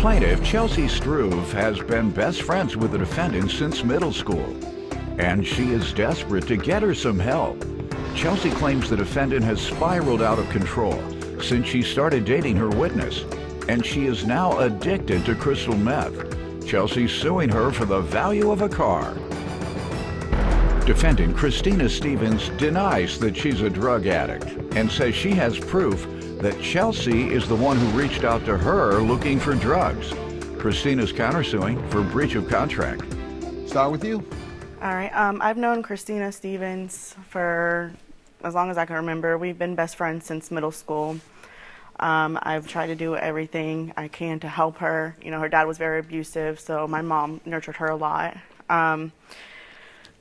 plaintiff, Chelsea Struve, has been best friends with the defendant since middle school, and she is desperate to get her some help. Chelsea claims the defendant has spiraled out of control since she started dating her witness, and she is now addicted to crystal meth. Chelsea's suing her for the value of a car. Defendant Christina Stevens denies that she's a drug addict and says she has proof that Chelsea is the one who reached out to her looking for drugs. Christina's countersuing for breach of contract. Start with you. All right. I've known Christina Stevens for as long as I can remember. We've been best friends since middle school. I've tried to do everything I can to help her. You know, her dad was very abusive, so my mom nurtured her a lot.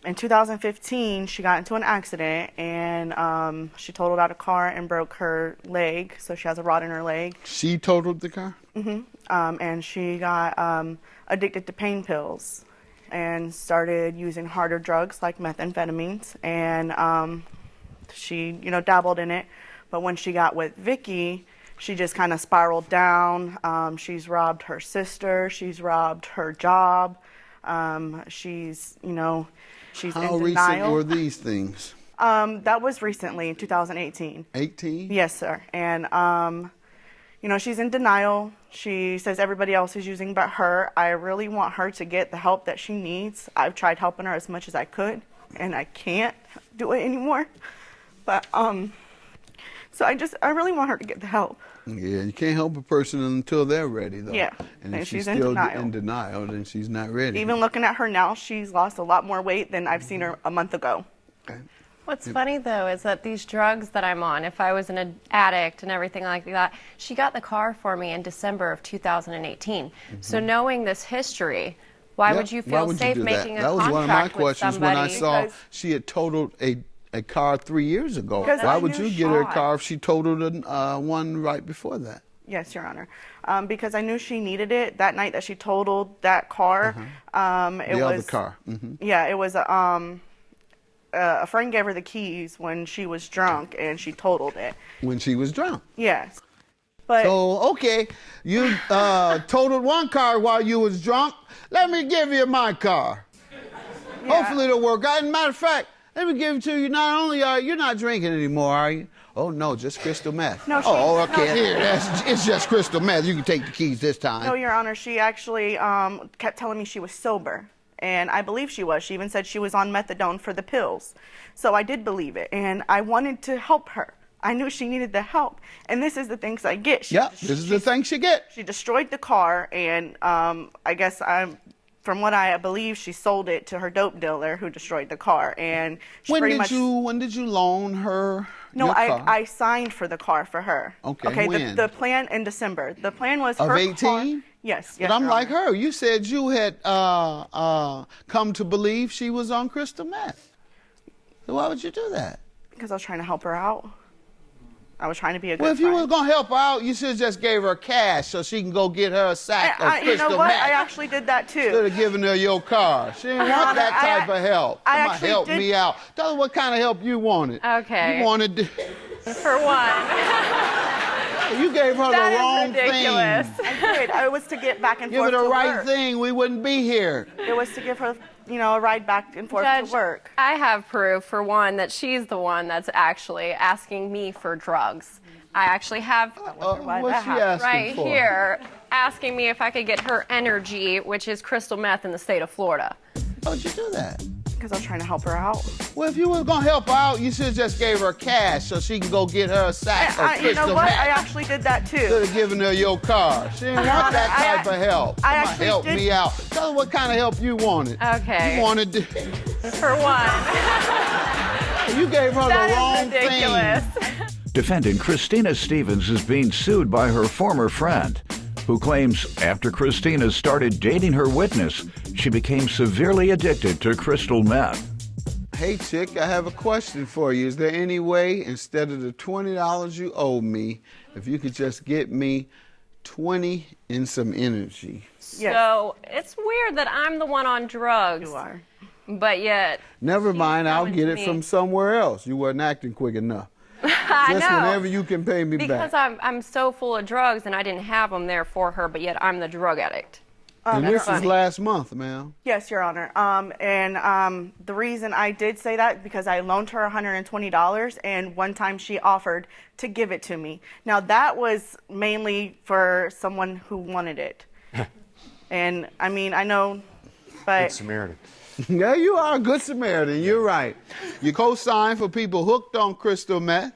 In 2015, she got into an accident, and she totaled out a car and broke her leg, so she has a rod in her leg. She totaled the car? Mm-hmm. And she got addicted to pain pills and started using harder drugs like methamphetamines, and she, dabbled in it. But when she got with Vicky, she just kind of spiraled down. She's robbed her sister. She's robbed her job. She's in denial. How recent were these things? That was recently, 2018. 18? Yes, sir. And, she's in denial. She says everybody else is using but her. I really want her to get the help that she needs. I've tried helping her as much as I could, and I can't do it anymore. But, so I really want her to get the help. Yeah, you can't help a person until they're ready, though. Yeah, and if she's still in denial, then she's not ready. Even looking at her now, she's lost a lot more weight than I've seen her a month ago. Okay. What's funny, though, is that these drugs that I'm on, if I was an addict and everything like that, she got the car for me in December of 2018. Mm-hmm. So knowing this history, why would you feel safe making a contract with somebody? That was one of my questions when I saw she had totaled a car 3 years ago. Why would you get her a car if she totaled one right before that? Yes, Your Honor. Because I knew she needed it that night that she totaled that car. The other car. Mm-hmm. Yeah, it was a friend gave her the keys when she was drunk, and she totaled it. When she was drunk? Yes. But so, okay, you totaled one car while you was drunk. Let me give you my car. Yeah. Hopefully it'll work out. As a matter of fact, let me give it to you. Not only you're not drinking anymore, are you? Oh, no, just crystal meth. No, okay. No. Here, it's just crystal meth. You can take the keys this time. No, Your Honor, she actually kept telling me she was sober. And I believe she was. She even said she was on methadone for the pills. So I did believe it. And I wanted to help her. I knew she needed the help. And this is the things I get. This is the things she get. She destroyed the car, and I guess from what I believe, she sold it to her dope dealer who destroyed the car. And she when did you loan her? No, your car? I signed for the car for her. Okay. When? The plan in December. The plan was of her 18? Car. Yes. But I'm like her. You said you had come to believe she was on crystal meth. So why would you do that? Because I was trying to help her out. I was trying to be a good friend. Well, if you were going to help her out, you should have just gave her cash so she can go get her a sack of crystal meth. You know what? I actually did that, too. Instead of giving her your car. She didn't want that type of help. Come on, help me out. Tell her what kind of help you wanted. Okay. You wanted to... For one. You gave her the wrong ridiculous. thing. I did. It was to get back and forth to work. Give her the right thing, we wouldn't be here. It was to give her, a ride back and forth Judge, to work. I have proof, for one, that she's the one that's actually asking me for drugs. I actually have what's she asking right for? here, asking me if I could get her energy, which is crystal meth in the state of Florida. How'd you do that? Because I was trying to help her out. Well, if you were going to help her out, you should have just gave her cash so she can go get her a sack of crystal You know what? meth. I actually did that, too. Instead of giving her your car. She didn't want that type of help. Come on, help me out. Tell her what kind of help you wanted. Okay. You wanted to... For one. You gave her the wrong ridiculous. thing. Defendant Christina Stevens is being sued by her former friend, who claims after Christina started dating her witness, she became severely addicted to crystal meth. Hey, chick, I have a question for you. Is there any way, instead of the $20 you owe me, if you could just get me 20 and some energy? Yes. So it's weird that I'm the one on drugs. You are. But yet... Never mind, I'll get it me. from somewhere else. You weren't acting quick enough. I Just know. whenever you can pay me Because back. I'm so full of drugs and I didn't have them there for her, but yet I'm the drug addict. And this is funny. last month, ma'am. Yes, Your Honor. The reason I did say that because I loaned her $120, and one time she offered to give it to me. Now that was mainly for someone who wanted it. And I mean, I know, but Good Samaritan. Yeah, you are a good Samaritan. You're right. You co-sign for people hooked on crystal meth.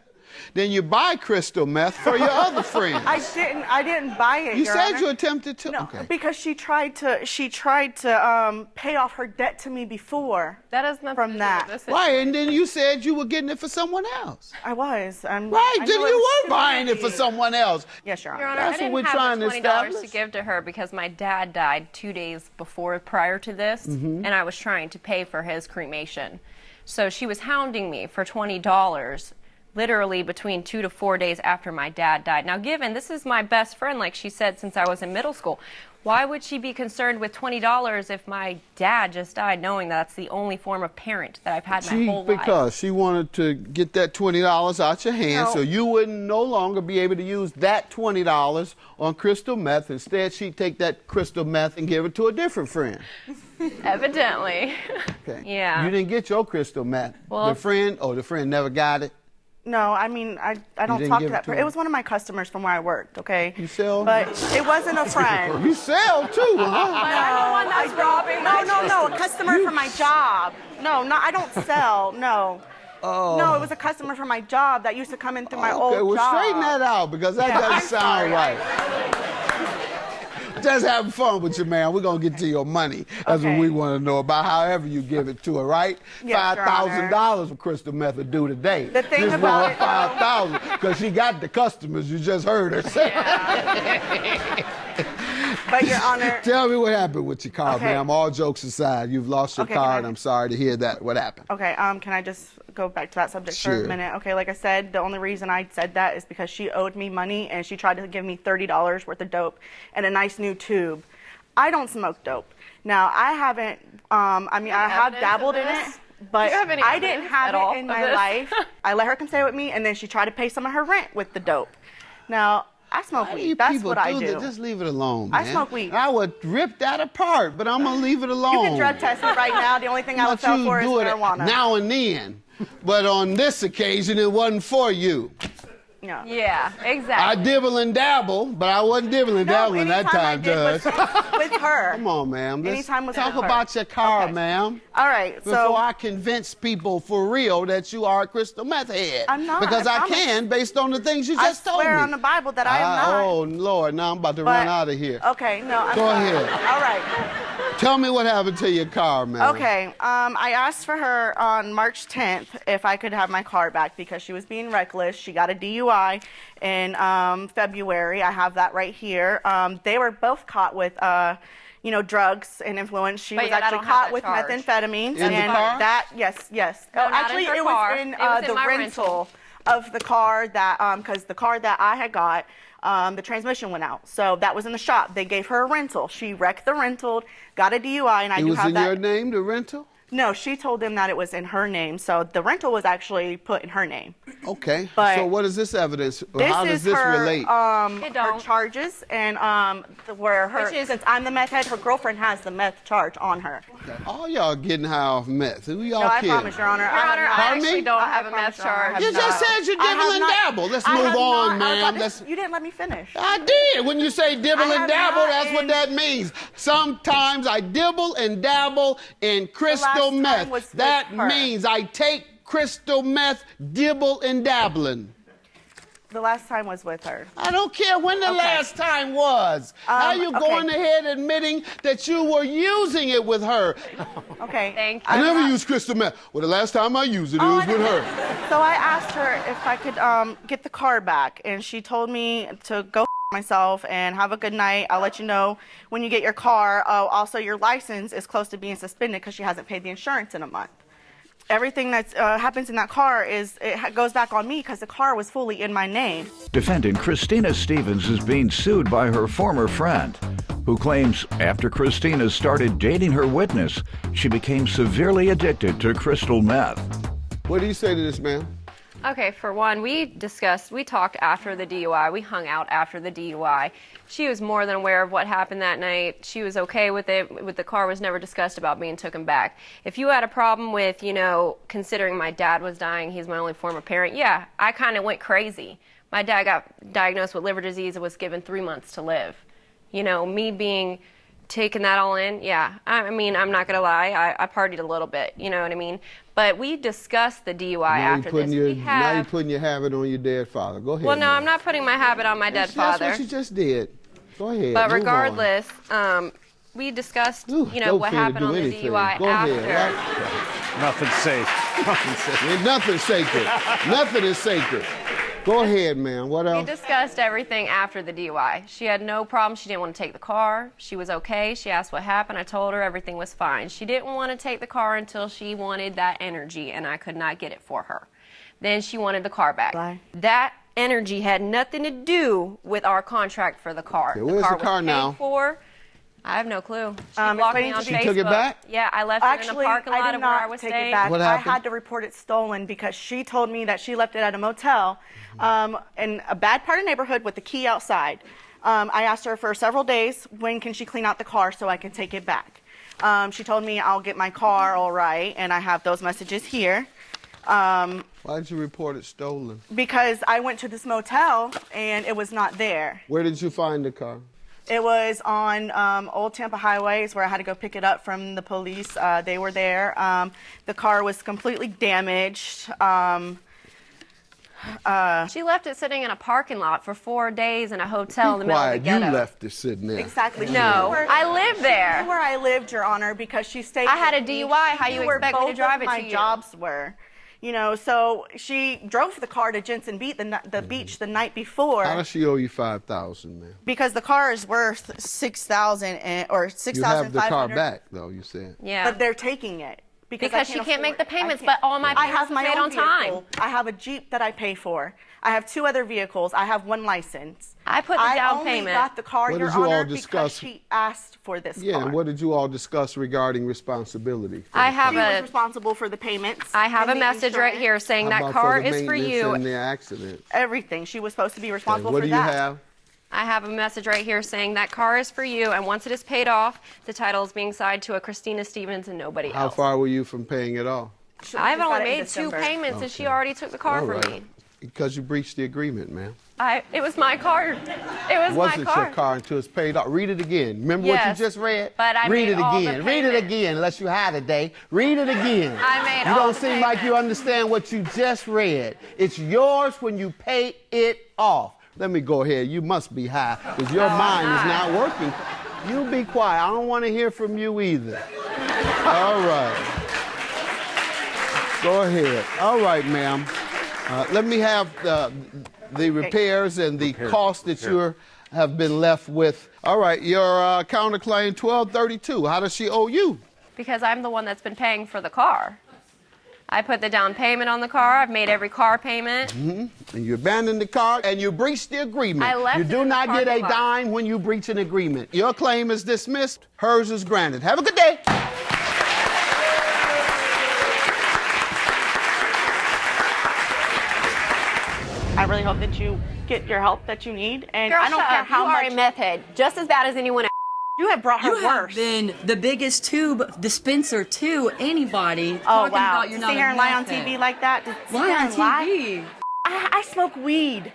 Then you buy crystal meth for your other friends. I didn't buy it. You Your said Honor. you attempted to. No, Okay. because she tried to pay off her debt to me before. That is nothing From to do that. with this Right, and then you said you were getting it for someone else. I was. Right, I then knew it you was were buying it for stupid. someone else. Yes, Your Honor. Your Honor, That's I what didn't we're have trying the to $20 establish. to give to her because my dad died 2 days prior to this, Mm-hmm. and I was trying to pay for his cremation. So she was hounding me for $20 literally between 2 to 4 days after my dad died. Now, given this is my best friend, like she said, since I was in middle school, why would she be concerned with $20 if my dad just died, knowing that's the only form of parent that I've had my whole life? Because she wanted to get that $20 out your hand No. so you wouldn't no longer be able to use that $20 on crystal meth. Instead, she'd take that crystal meth and give it to a different friend. Evidently. Okay. Yeah. You didn't get your crystal meth. Well- the friend never got it. No, I mean, I don't didn't talk to give it that to person. him? It was one of my customers from where I worked, okay? You sell? But it wasn't a friend. You sell too, huh? I'm the one that's robbing my No, a customer from my job. No, I don't sell, no. Oh. No, it was a customer from my job that used to come in through my Okay, old well, job. straighten that out because that Yeah, doesn't I'm sound sorry. right. Just having fun with you, man. We're going to get to your money. That's what Okay. we want to know about, however you give it to her, right? Yes, Your $5,000 for crystal meth would do today. The thing This about one, it, though- $5,000 because she got the customers. You just heard her say. But, Your Honor, Tell me what happened with your car, Okay. ma'am. All jokes aside, you've lost your Okay, car, can I- and I'm sorry to hear that. What happened? okay, can I just go back to that subject for Sure. a minute? Okay, like I said, the only reason I said that is because she owed me money and she tried to give me $30 worth of dope and a nice new tube. I don't smoke dope. Now, I haven't, I have evidence dabbled of in this? it, but Do you have any I didn't evidence have at all it in of my this? life. I let her come stay with me, and then she tried to pay some of her rent with the dope. Now, I smoke Why do you weed. That's people what I do do. that? Just leave it alone, I man. smoke weed. I would rip that apart, but I'm going to leave it alone. You can drug test me right now. The only thing I would But sell you for is do it marijuana. now and then. But on this occasion, it wasn't for you. No. Yeah, I exactly. dibble and dabble, but I wasn't dibbling and dabbling that anytime I time, did Judge. was with her. Come on, ma'am. Let's Anytime was talk with her. about your car, Okay. ma'am. All right, Before so I convince people for real that you are a crystal meth head. I'm not, Because I I promise. can based on the things you I just told me. swear on the Bible that I am not. Oh, Lord, now I'm about to But- run out of here. Okay, no, I'm Go sorry. ahead. All right. Tell me what happened to your car, ma'am. Okay, I asked for her on March 10th if I could have my car back because she was being reckless. She got a DUI in February. I have that right here. They were both caught with, drugs and influence. She But was yet I actually don't have caught that with charge. methamphetamines. In the and car? that, yes. No, not in actually, her it car. was in, It was in the my rental of the car that, because the car that I had got, the transmission went out. So that was in the shop. They gave her a rental. She wrecked the rental, got a DUI, and I It do was have in that. your name, the rental? No, she told them that it was in her name. So the rental was actually put in her name. Okay. But so what is this evidence? This How does is this her, relate? It her don't. charges, and where her, Which is- since I'm the meth head, her girlfriend has the meth charge on her. All y'all getting high off meth. Who y'all No, I kidding? promise, Your Honor. Your Honor, I Pardon actually me? don't I have a promise, meth Your Honor, I charge. have You just not. said you I dibble have and not- dabble. Let's I move have on, not- I was ma'am. about to- You didn't let me finish. I did. When you say dibble I and have dabble, not that's what in- that means. Sometimes I dibble and dabble in crystal time meth. was with That her. means I take crystal meth, dibble and dabbling. The last time was with her. I don't care when the Okay. last time was. How you okay. going ahead admitting that you were using it with her? Okay. Thank I you. never used crystal meth. Well, the last time I used it, it was with her. So I asked her if I could get the car back, and she told me to go myself and have a good night. I'll let you know when you get your car. Also, your license is close to being suspended because she hasn't paid the insurance in a month. Everything that happens in that car goes back on me because the car was fully in my name. Defendant Christina Stevens is being sued by her former friend, who claims after Christina started dating her witness, she became severely addicted to crystal meth. What do you say to this, ma'am? Okay, for one, we talked after the DUI. We hung out after the DUI. She was more than aware of what happened that night. She was okay with it. With the car was never discussed about being taken back. If you had a problem with, considering my dad was dying, he's my only former parent, yeah, I kind of went crazy. My dad got diagnosed with liver disease and was given 3 months to live. Me taking that all in, yeah. I mean, I'm not going to lie. I partied a little bit, you know what I mean? But we discussed the DUI after this. Now you're putting your habit on your dead father. Go ahead. Well, no, I'm not putting my habit on my dead father. That's what you just did. Go ahead. But regardless, we discussed, what happened on the DUI after. Right? Nothing's safe. Nothing's safe. Ain't nothing sacred. Nothing is sacred. Go ahead, man. What else? We discussed everything after the DUI. She had no problem. She didn't want to take the car. She was okay. She asked what happened. I told her everything was fine. She didn't want to take the car until she wanted that energy, and I could not get it for her. Then she wanted the car back. Bye. That energy had nothing to do with our contract for the car. Okay, where's the car now? I have no clue. She blocked me on Facebook. She took it back? Yeah, I left it in the parking lot of where I was staying. Take it back. What I happened? had to report it stolen because she told me that she left it at a motel in a bad part of the neighborhood with the key outside. I asked her for several days, when can she clean out the car so I can take it back? She told me I'll get my car all right, and I have those messages here. Why did you report it stolen? Because I went to this motel and it was not there. Where did you find the car? It was on Old Tampa Highways where I had to go pick it up from the police. They were there. The car was completely damaged. She left it sitting in a parking lot for 4 days in a hotel in the middle of the ghetto. You left it sitting there. Exactly. No, I lived there. Where I lived, Your Honor, because she stayed. I had a DUI. How you expect me to drive it to you? My jobs were. So she drove the car to Jensen Beach the night before. How does she owe you $5,000, man? Because the car is worth $6,000 or $6,500. You have the car back, though. You said. Yeah. But they're taking it because she can't make the payments. But all my payments are paid on time. I have a Jeep that I pay for. I have 2 other vehicles. I have 1 license. I put the down payment. I only got the car, Your Honor, because she asked for this car. Yeah, and what did you all discuss regarding responsibility? She was responsible for the payments. I have a message right here saying that car is for you. And the accident. Everything. She was supposed to be responsible for that. What do you have? I have a message right here saying that car is for you, and once it is paid off, the title is being signed to a Christina Stevens and nobody else. How far were you from paying it off? I've only made 2 payments, and she already took the car from me. Because you breached the agreement, ma'am. It was my car. It was my car. It wasn't your car until it's paid off. Read it again. Remember what you just read? But I read made it all again. the Read it again, unless you had a day. Read it again. I made you all don't the seem like you understand what you just read. It's yours when you pay it off. Let me go ahead. You must be high because your mind is not working. You be quiet. I don't want to hear from you either. All right. Go ahead. All right, ma'am. Let me have the repairs and the cost that you have been left with. All right, your counterclaim, $1,232. How does she owe you? Because I'm the one that's been paying for the car. I put the down payment on the car. I've made every car payment. Mm-hmm. And you abandoned the car and you breached the agreement. I left you do not get a lot. dime when you breach an agreement. Your claim is dismissed. Hers is granted. Have a good day. I really hope that you get your help that you need, and Girl, I don't care how much. You are a meth head, just as bad as anyone else. You have brought her You have worse. been the biggest tube dispenser to anybody. Oh talking wow! About you're To not sit here a and lie on meth head. TV like that. To sit Lie here on and lie? TV. I smoke weed.